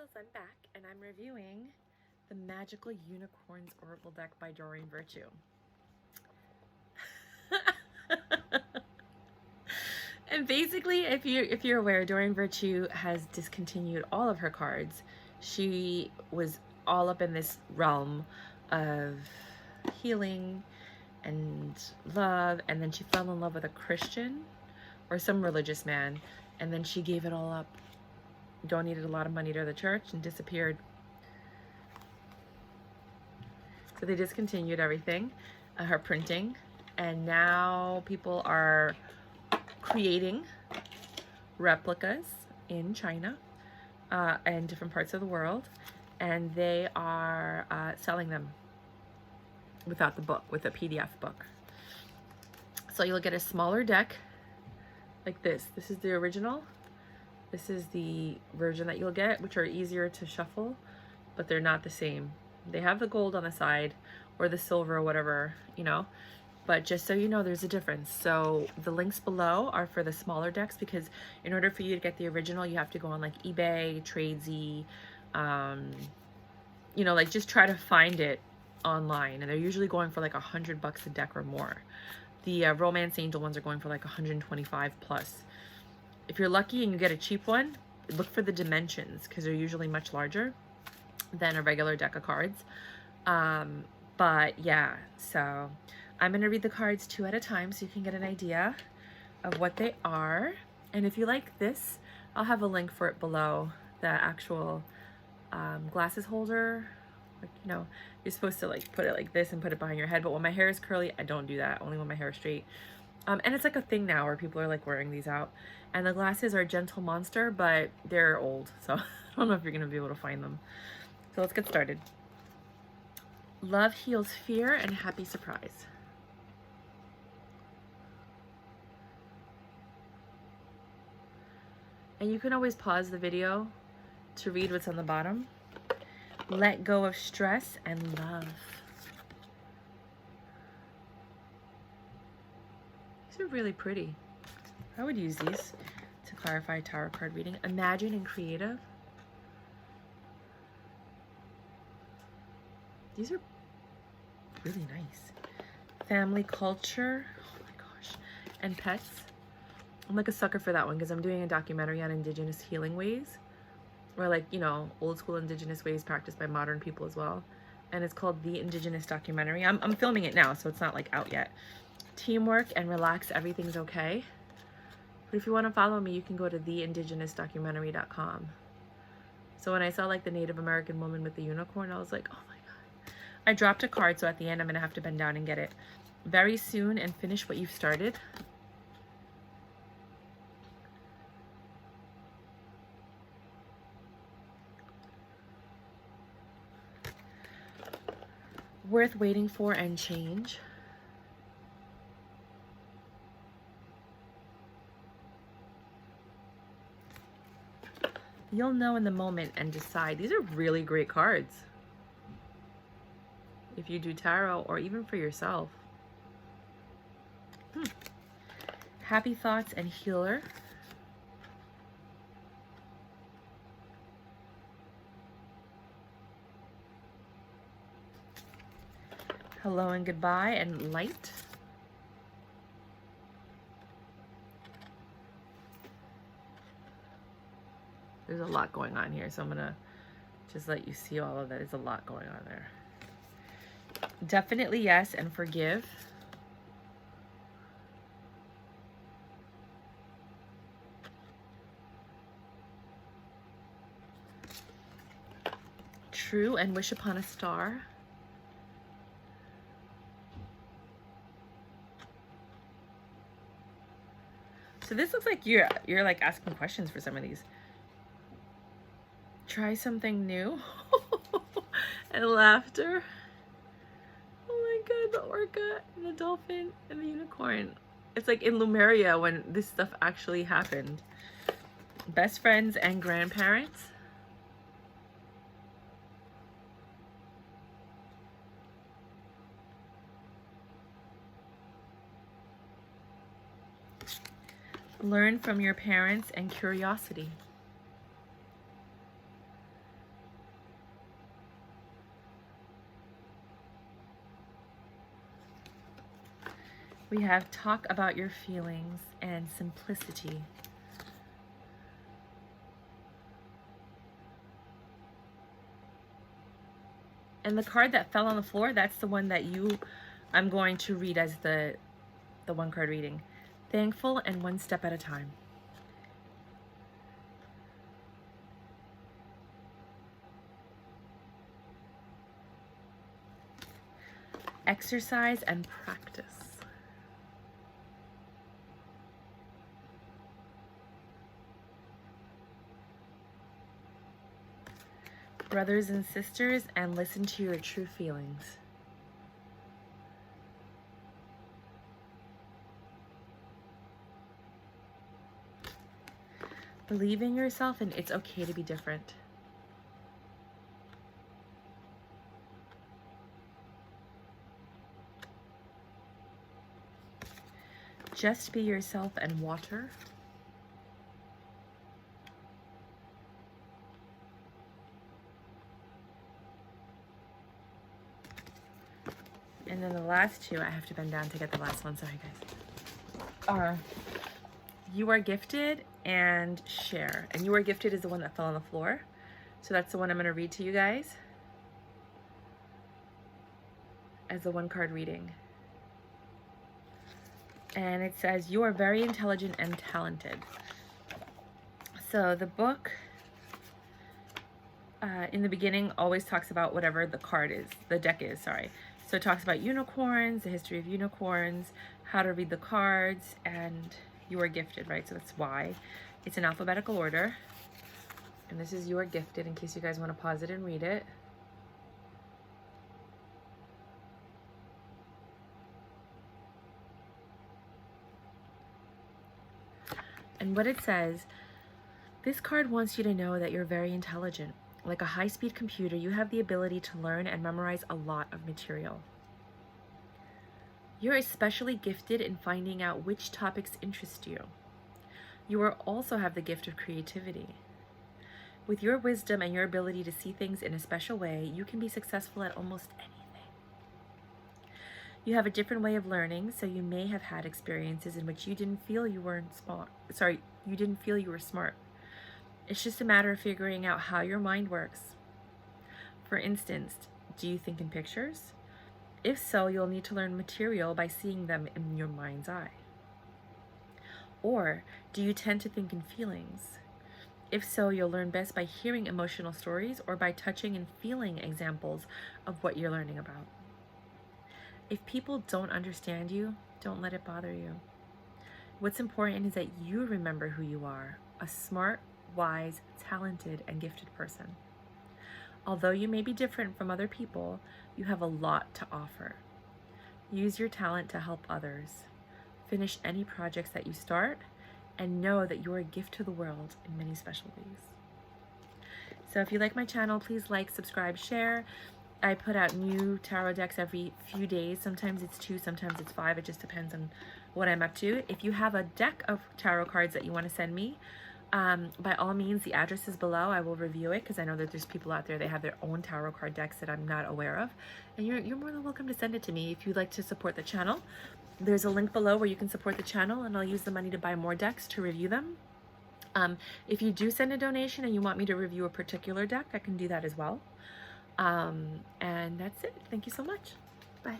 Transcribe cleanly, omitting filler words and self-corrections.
Angels, I'm back and I'm reviewing the Magical Unicorns Oracle deck by Doreen Virtue. And basically, if you're aware, Doreen Virtue has discontinued all of her cards. She was all up in this realm of healing and love, and then she fell in love with a Christian or some religious man, and then she gave it all up, donated a lot of money to the church, and disappeared. So they discontinued everything, her printing, and now people are creating replicas in China and different parts of the world, and they are selling them without the book, with a PDF book. So you'll get a smaller deck like this. This is the original. This is the version that you'll get, which are easier to shuffle, but they're not the same. They have the gold on the side or the silver or whatever, you know, but just so you know, there's a difference. So the links below are for the smaller decks, because in order for you to get the original, you have to go on like eBay, Tradesy, you know, like just try to find it online, and they're usually going for like $100 a deck or more. The Romance Angel ones are going for like 125 plus. If you're lucky and you get a cheap one, look for the dimensions, because they're usually much larger than a regular deck of cards. But yeah, so I'm going to read the cards 2 at a time so you can get an idea of what they are. And if you like this, I'll have a link for it below, the actual glasses holder. Like, you know, you're supposed to like put it like this and put it behind your head, but when my hair is curly, I don't do that, only when my hair is straight. And it's like a thing now where people are like wearing these out. And the glasses are Gentle Monster, but they're old, so I don't know if you're gonna be able to find them. So let's get started. Love heals fear and happy surprise. And you can always pause the video to read what's on the bottom. Let go of stress and love. These are really pretty. I would use these to clarify tarot card reading. Imagine and creative. These are really nice. Family culture. Oh my gosh. And pets. I'm like a sucker for that one because I'm doing a documentary on indigenous healing ways, or like, you know, old school indigenous ways practiced by modern people as well. And it's called The Indigenous Documentary. I'm filming it now, so it's not like out yet. Teamwork and relax, everything's okay. But if you want to follow me, you can go to theindigenousdocumentary.com. So when I saw like the Native American woman with the unicorn, I was like, oh my God. I dropped a card, so at the end I'm going to have to bend down and get it. Very soon, and finish what you've started. Worth waiting for and change. You'll know in the moment and decide. These are really great cards if you do tarot or even for yourself. Happy thoughts and healer. Hello and goodbye and light. There's a lot going on here, so I'm gonna just let you see all of that. There's a lot going on there. Definitely yes, and forgive. True and wish upon a star. So this looks like you're like asking questions for some of these. Try something new. And laughter. Oh my God, the orca and the dolphin and the unicorn. It's like in Lemuria when this stuff actually happened. Best friends and grandparents. Learn from your parents and curiosity. We have talk about your feelings and simplicity. And the card that fell on the floor, that's the one that I'm going to read as the one card reading. Thankful and one step at a time. Exercise and practice. Brothers and sisters, and listen to your true feelings. Believe in yourself, and it's okay to be different. Just be yourself, and water. And then the last two, I have to bend down to get the last one, sorry guys. You are gifted and share. And you are gifted is the one that fell on the floor. So that's the one I'm going to read to you guys as the one card reading. And it says, you are very intelligent and talented. So the book in the beginning always talks about whatever the card is, the deck is, sorry. So it talks about unicorns, the history of unicorns, how to read the cards, and you are gifted, right? So that's why. It's in alphabetical order. And this is you are gifted, in case you guys want to pause it and read it. And what it says, this card wants you to know that you're very intelligent. Like a high-speed computer, you have the ability to learn and memorize a lot of material. You're especially gifted in finding out which topics interest you. You also have the gift of creativity. With your wisdom and your ability to see things in a special way, you can be successful at almost anything. You have a different way of learning, so you may have had experiences in which you didn't feel you were smart. It's just a matter of figuring out how your mind works. For instance, do you think in pictures? If so, you'll need to learn material by seeing them in your mind's eye. Or do you tend to think in feelings? If so, you'll learn best by hearing emotional stories or by touching and feeling examples of what you're learning about. If people don't understand you, don't let it bother you. What's important is that you remember who you are, a smart, wise, talented, and gifted person. Although you may be different from other people, you have a lot to offer. Use your talent to help others. Finish any projects that you start, and know that you're a gift to the world in many special ways. So if you like my channel, please like, subscribe, share. I put out new tarot decks every few days. Sometimes it's 2, sometimes it's 5. It just depends on what I'm up to. If you have a deck of tarot cards that you want to send me, by all means, the address is below. I will review it because I know that there's people out there, they have their own tarot card decks that I'm not aware of. And you're more than welcome to send it to me if you'd like to support the channel. There's a link below where you can support the channel, and I'll use the money to buy more decks to review them. If you do send a donation and you want me to review a particular deck, I can do that as well. And that's it. Thank you so much. Bye.